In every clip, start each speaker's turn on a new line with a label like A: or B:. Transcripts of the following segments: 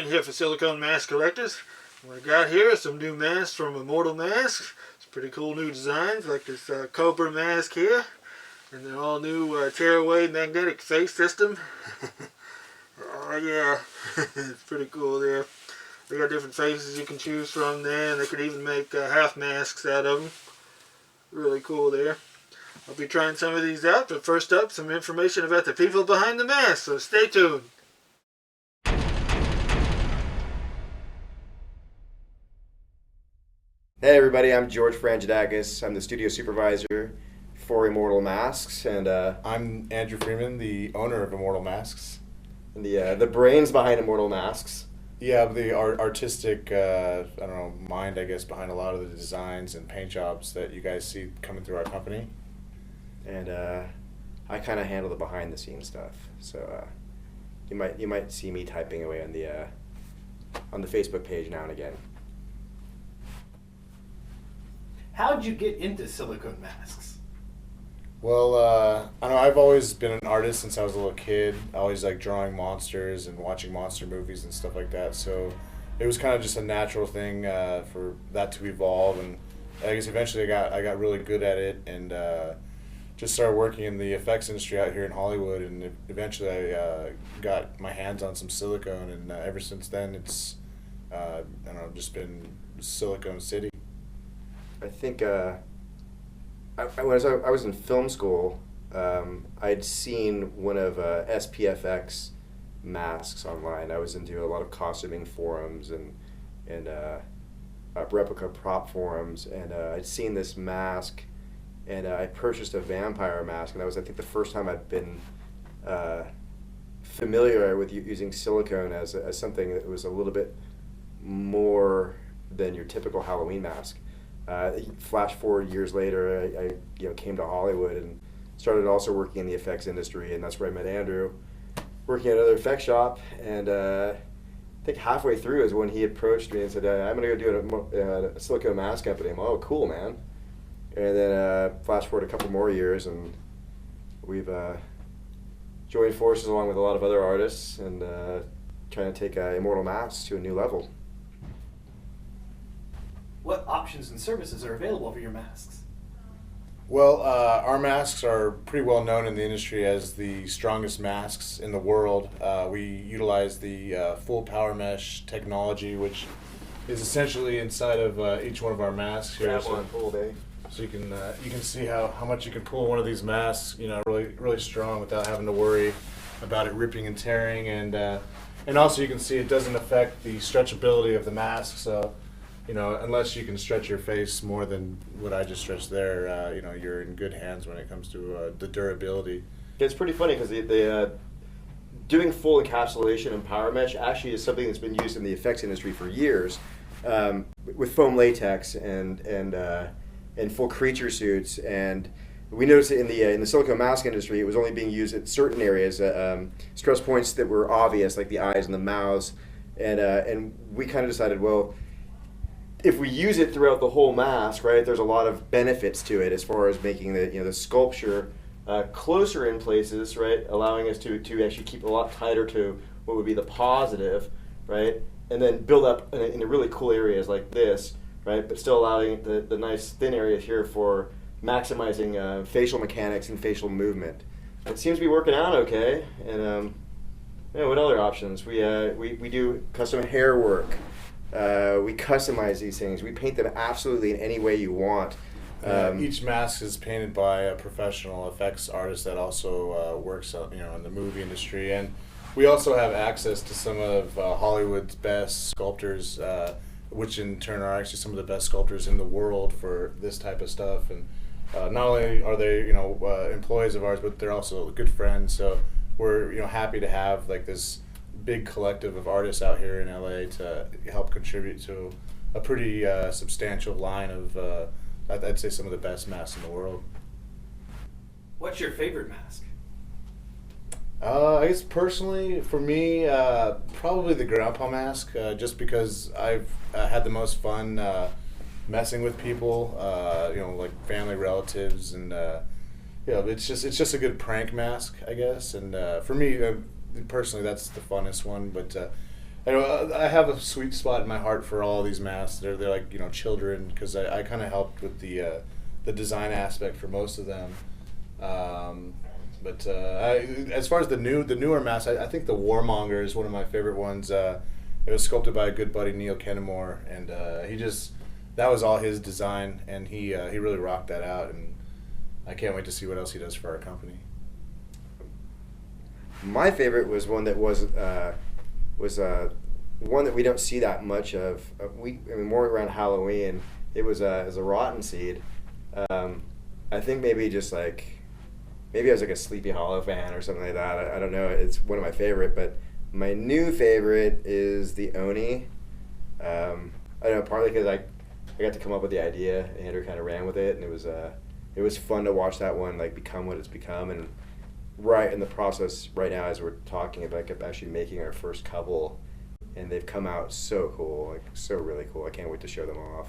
A: Here for Silicone Mask Collectors. What I got here is some new masks from Immortal Masks. It's pretty cool new designs like this Cobra mask here. And they're all new tearaway magnetic face system. Oh yeah, it's pretty cool there. They got different faces you can choose from there, and they can even make half masks out of them. Really cool there. I'll be trying some of these out, but first up, some information about the people behind the mask, so stay tuned.
B: Hey everybody, I'm George Frangidakis. I'm the studio supervisor for Immortal Masks, and
C: I'm Andrew Freeman, the owner of Immortal Masks.
B: And the brains behind Immortal Masks.
C: Yeah, the artistic, mind, I guess, behind a lot of the designs and paint jobs that you guys see coming through our company.
B: And I kind of handle the behind the scenes stuff. So you might see me typing away on the Facebook page now and again.
D: How'd you get into silicone masks?
C: Well, I know I've always been an artist since I was a little kid. I always like drawing monsters and watching monster movies and stuff like that. So it was kind of just a natural thing for that to evolve. And I guess eventually I got really good at it and just started working in the effects industry out here in Hollywood. And eventually I got my hands on some silicone. And ever since then, it's just been Silicone City.
B: I think when I was in film school, I'd seen one of SPFX masks online. I was into a lot of costuming forums and replica prop forums, and I'd seen this mask, and I purchased a vampire mask, and that was, I think, the first time I'd been familiar with using silicone as something that was a little bit more than your typical Halloween mask. Flash forward years later, I came to Hollywood and started also working in the effects industry, and that's where I met Andrew, working at another effects shop. And I think halfway through is when he approached me and said, "I'm going to go do a silicone mask company." I'm, "Oh, cool, man." And then flash forward a couple more years, and we've joined forces along with a lot of other artists and trying to take Immortal Masks to a new level.
D: What options and services are available for your masks?
C: Well, our masks are pretty well known in the industry as the strongest masks in the world. We utilize the full power mesh technology, which is essentially inside of each one of our masks here.
B: Grab one, pull, Dave.
C: So you can see how much you can pull one of these masks, really strong without having to worry about it ripping and tearing, and also you can see it doesn't affect the stretchability of the mask. So, unless you can stretch your face more than what I just stretched there, you're in good hands when it comes to the durability.
B: It's pretty funny because the doing full encapsulation and power mesh actually is something that's been used in the effects industry for years, with foam latex and full creature suits. And we noticed that in the silicone mask industry, it was only being used at certain areas, stress points that were obvious, like the eyes and the mouths, and we kind of decided, well, if we use it throughout the whole mask, right, there's a lot of benefits to it as far as making the sculpture closer in places, right, allowing us to actually keep a lot tighter to what would be the positive, right, and then build up in the really cool areas like this, right, but still allowing the nice thin areas here for maximizing facial mechanics and facial movement. It seems to be working out okay. And what other options? We do custom hair work. We customize these things. We paint them absolutely in any way you want.
C: Each mask is painted by a professional effects artist that also works, in the movie industry, and we also have access to some of Hollywood's best sculptors, which in turn are actually some of the best sculptors in the world for this type of stuff. And not only are they, employees of ours, but they're also good friends. So we're happy to have like this big collective of artists out here in LA to help contribute to a pretty substantial line of I'd say some of the best masks in the world.
D: What's your favorite mask?
C: I guess personally, for me, probably the Grandpa mask, just because I've had the most fun messing with people, like family relatives, and it's just a good prank mask, I guess. And for me, personally, that's the funnest one. But I have a sweet spot in my heart for all these masks. They're like children, because I kind of helped with the design aspect for most of them. But as far as the newer masks, I think the Warmonger is one of my favorite ones. It was sculpted by a good buddy, Neil Kennemore, and that was all his design, and he really rocked that out, and I can't wait to see what else he does for our company.
B: My favorite was one that was one that we don't see that much of. More around Halloween. It was a Rotten Seed. I think maybe I was like a Sleepy Hollow fan or something like that. I don't know. It's one of my favorite, but my new favorite is the Oni. I don't know, partly because I got to come up with the idea. Andrew kind of ran with it, and it was fun to watch that one become what it's become. And right in the process right now, as we're talking about actually making our first couple, and they've come out so cool, so really cool. I can't wait to show them off.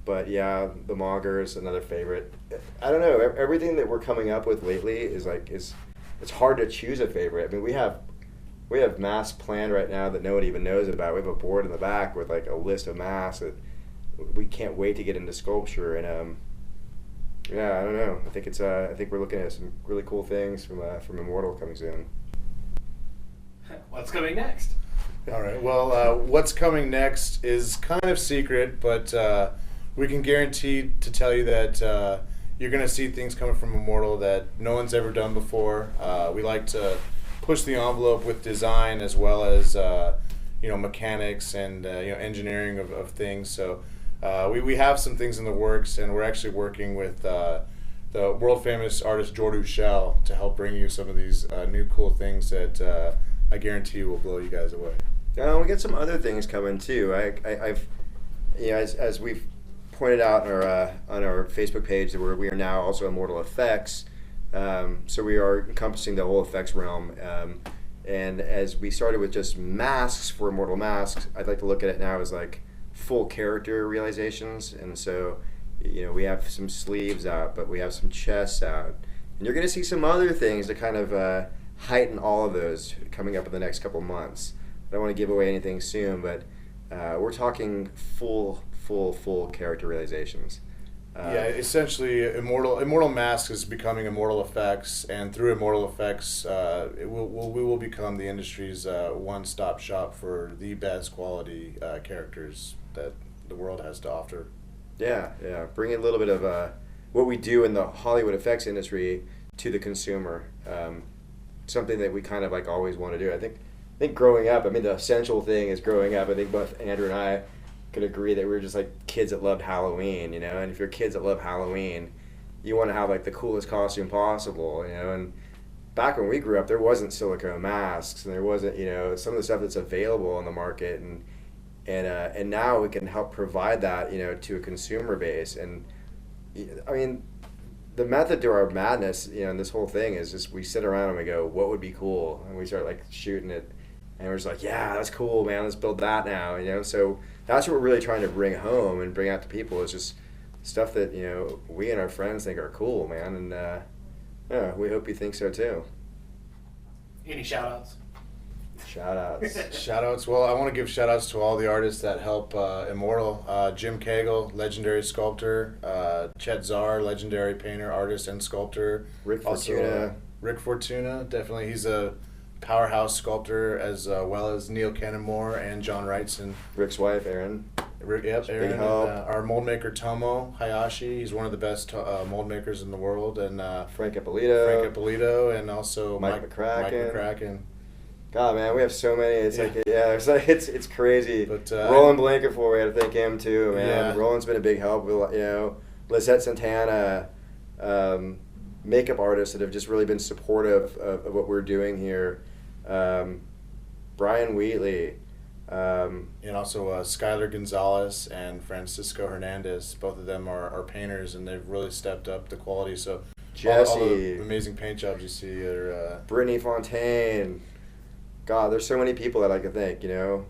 B: But yeah, the Monger is another favorite. I don't know. Everything that we're coming up with lately is it's hard to choose a favorite. I mean, we have masks planned right now that no one even knows about. We have a board in the back with a list of masks that we can't wait to get into sculpture. And yeah, I don't know. I think we're looking at some really cool things from Immortal coming soon.
D: What's coming next?
C: All right. Well, what's coming next is kind of secret, but we can guarantee to tell you that you're going to see things coming from Immortal that no one's ever done before. We like to push the envelope with design as well as mechanics and engineering of things. So we have some things in the works, and we're actually working with the world famous artist Jordu Shell to help bring you some of these new cool things that I guarantee you will blow you guys away.
B: We got some other things coming too. I've as we've pointed out on our Facebook page, that we are now also Immortal Effects. So we are encompassing the whole effects realm. And as we started with just masks for Immortal Masks, I'd like to look at it now as full character realizations. And so we have some sleeves out, but we have some chests out, and you're going to see some other things to kind of heighten all of those coming up in the next couple months. I don't want to give away anything soon, but we're talking full character realizations.
C: Essentially, Immortal Masks is becoming Immortal Effects, and through Immortal Effects, we will become the industry's one-stop shop for the best quality characters that the world has to offer.
B: Yeah. Bring a little bit of what we do in the Hollywood effects industry to the consumer. Something that we kind of always want to do. I think growing up, the essential thing is growing up. I think both Andrew and I could agree that we were just kids that loved Halloween, and if you're kids that love Halloween, you want to have the coolest costume possible, and back when we grew up, there wasn't silicone masks, and there wasn't, some of the stuff that's available on the market, and now we can help provide that, to a consumer base. And the method to our madness, and this whole thing is just we sit around and we go, what would be cool? And we start shooting it, and we're just yeah, that's cool, man. Let's build that now, So that's what we're really trying to bring home and bring out to people, is just stuff that we and our friends think are cool, man. And yeah, we hope you think so too.
D: Any shout-outs?
C: Shout-outs. Well, I want to give shout-outs to all the artists that help Immortal. Jim Cagle, legendary sculptor. Chet Zar, legendary painter, artist, and sculptor.
B: Rick Fortuna.
C: Rick Fortuna, definitely. He's a powerhouse sculptor, as well as Neil Kennemore and John Wrightson.
B: Rick's wife, Erin.
C: Aaron.
B: Big help.
C: Our mold maker, Tomo Hayashi. He's one of the best mold makers in the world. And
B: Frank Ippolito.
C: And also
B: Mike
C: McCracken.
B: God, man, we have so many. It's it's crazy.
C: But
B: Roland Blankenford, we had to thank him too, man.
C: Yeah.
B: Roland's been a big help. Lisette Santana, makeup artists that have just really been supportive of what we're doing here. Brian Wheatley.
C: And also Skylar Gonzalez and Francisco Hernandez. Both of them are painters, and they've really stepped up the quality. So all the amazing paint jobs you see are...
B: Brittany Fontaine. God, there's so many people that I could thank, you know.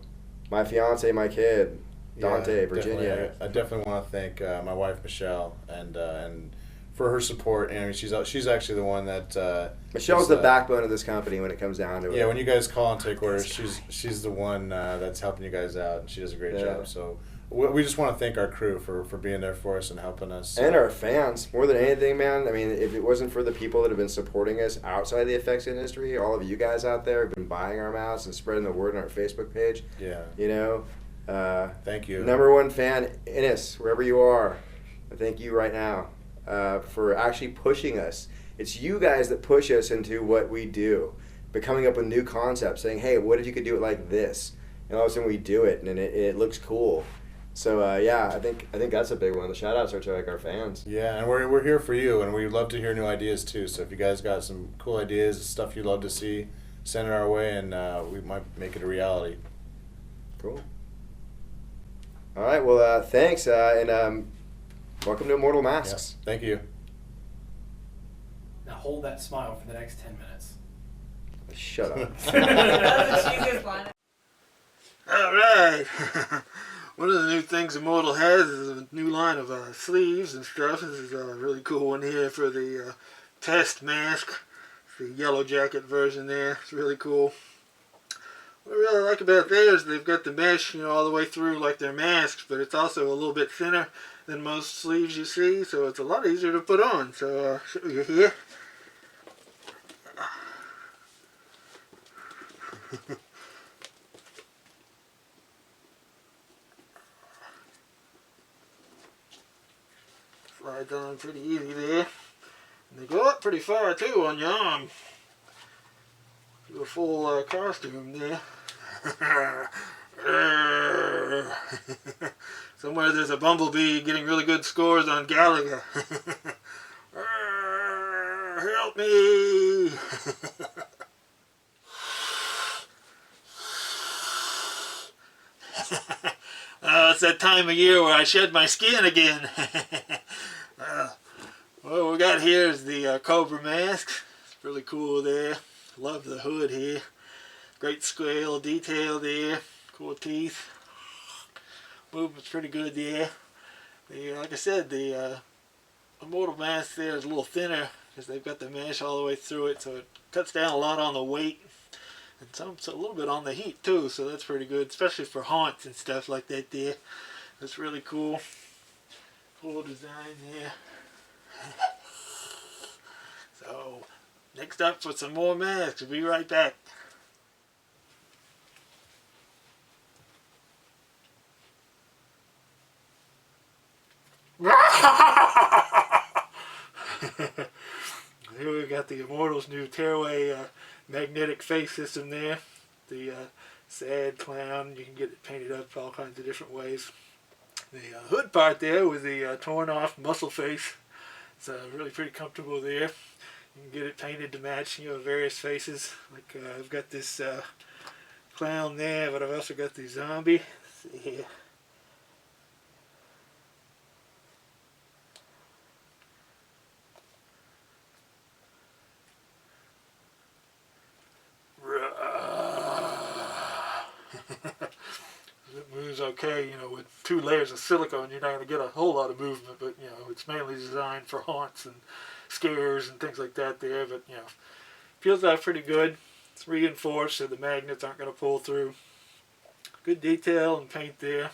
B: My fiance, my kid, Dante, Virginia.
C: I definitely want to thank my wife, Michelle, and for her support. And I mean, she's actually the one that...
B: Michelle's the backbone of this company when it comes down to it.
C: Yeah, when you guys call and take orders, she's the one that's helping you guys out, and she does a great job. So we just want to thank our crew for being there for us and helping us.
B: And our fans, more than anything, man. I mean, if it wasn't for the people that have been supporting us outside the effects industry, all of you guys out there have been buying our masks and spreading the word on our Facebook page.
C: Yeah.
B: You know?
C: Thank you.
B: Number one fan, Innes, wherever you are. I thank you right now for actually pushing us. It's you guys that push us into what we do, but coming up with new concepts, saying, hey, what if you could do it like this? And all of a sudden we do it, and it looks cool. So yeah, I think that's a big one. The shout outs are to like our fans.
C: Yeah, and we're here for you, and we love to hear new ideas too. So if you guys got some cool ideas, stuff you'd love to see, send it our way, and we might make it a reality.
B: Cool. All right. Well, thanks, and welcome to Immortal Masks.
C: Yeah, thank you.
D: Now hold that smile for the next 10 minutes.
B: Shut up.
E: That's the cheesiest line.
A: All right. One of the new things Immortal has is a new line of sleeves and stuff. This is a really cool one here for the test mask. The yellow jacket version there. It's really cool. What I really like about theirs is they've got the mesh, you know, all the way through like their masks, but it's also a little bit thinner than most sleeves you see, so it's a lot easier to put on. So I'll show you here. Slides on pretty easy there. And they go up pretty far too on your arm. Do a full costume there. Somewhere there's a bumblebee getting really good scores on Galaga. Help me! It's that time of year where I shed my skin again. What we got here is the Cobra mask. It's really cool there. Love the hood here. Great scale detail there. Cool teeth. Movement's pretty good there. Like I said, the Immortal mask there is a little thinner because they've got the mesh all the way through it, so it cuts down a lot on the weight. And a little bit on the heat too, so that's pretty good, especially for haunts and stuff like that there. That's really cool. Cool design there. So, next up for some more masks. We'll be right back. Here we got the Immortals' new tearaway magnetic face system there. The sad clown, you can get it painted up all kinds of different ways. The hood part there with the torn off muscle face, it's really pretty comfortable there. You can get it painted to match, you know, various faces. Like I've got this clown there, but I've also got the zombie. Let's see here. It moves okay, you know, with 2 layers of silicone you're not going to get a whole lot of movement, but you know, it's mainly designed for haunts and scares and things like that there, but you know, feels out pretty good. It's reinforced so the magnets aren't going to pull through. Good detail and paint there.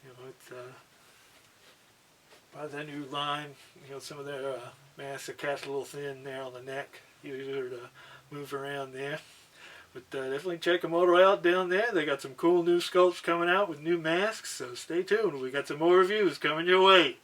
A: You know, it's by the new line, you know, some of their masks are cast a little thin there on the neck, easier to move around there. But definitely check Immortal out down there. They got some cool new sculpts coming out with new masks, so stay tuned. We got some more reviews coming your way.